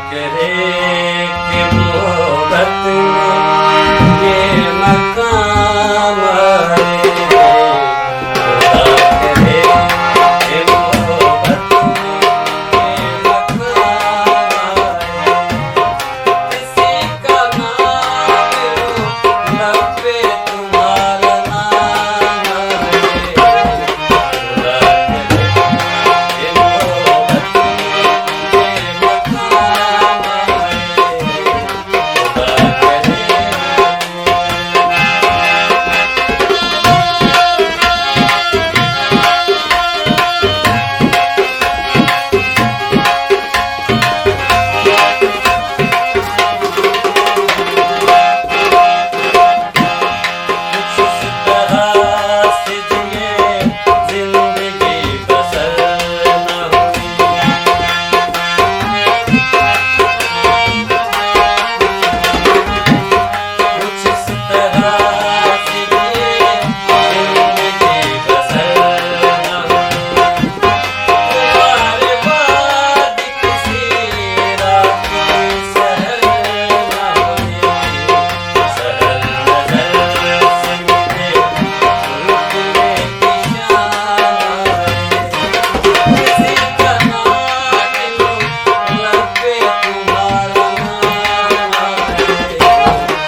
करे कि मोहब्बत में ये मकाम आए। खुदा करे कि मोहब्बत में ये मकाम आए। किसी का नाम लो लब पे तुम्हारा नाम आए। खुदा करे कि मोहब्बत में ये मकाम आए। खुदा करे कुछ इस तरह से जिए जिंदगी बसर न हुई। कुछ इस तरह से जिए जिंदगी बसर न हुई। तुम्हारे बाद किसी रात की सहर न हुई। सहर नजर से मुझे रुकने की शाम आए। किसी का नाम लो लब पे तुम्हारा नाम आए। खुदा करे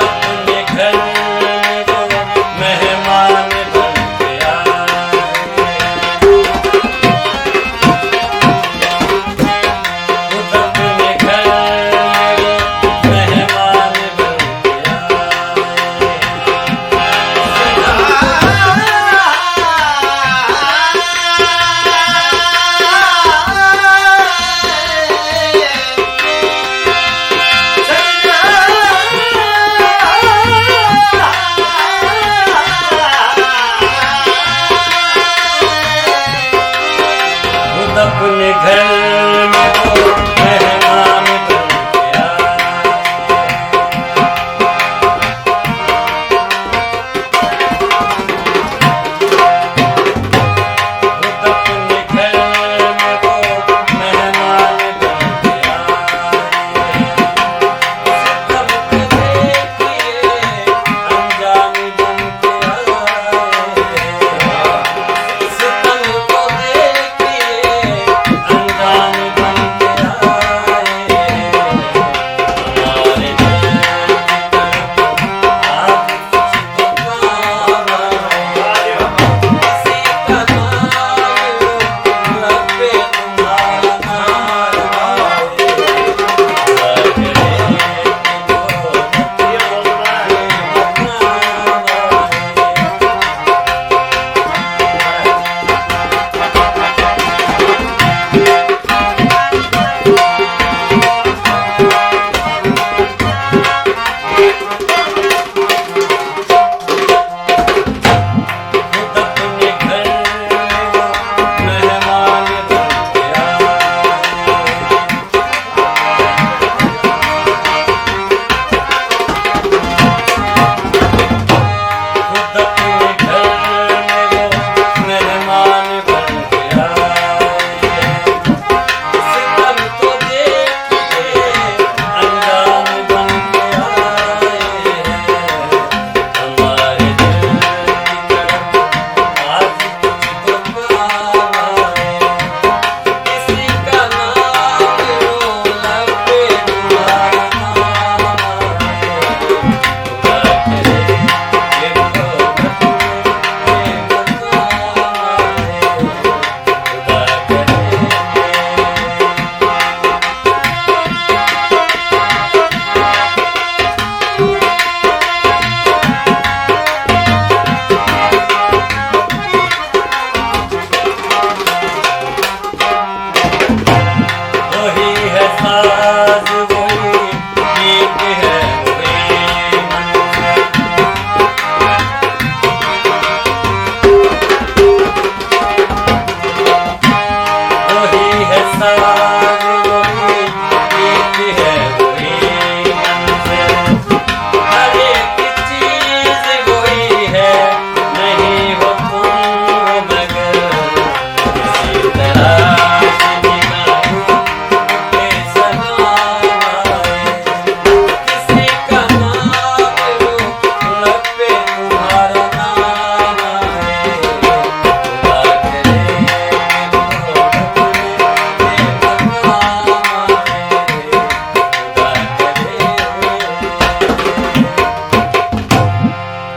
अपने घर में वो मेहमान बन के आए। खुद अपने घर में वो मेहमान बन के खुद अपने घर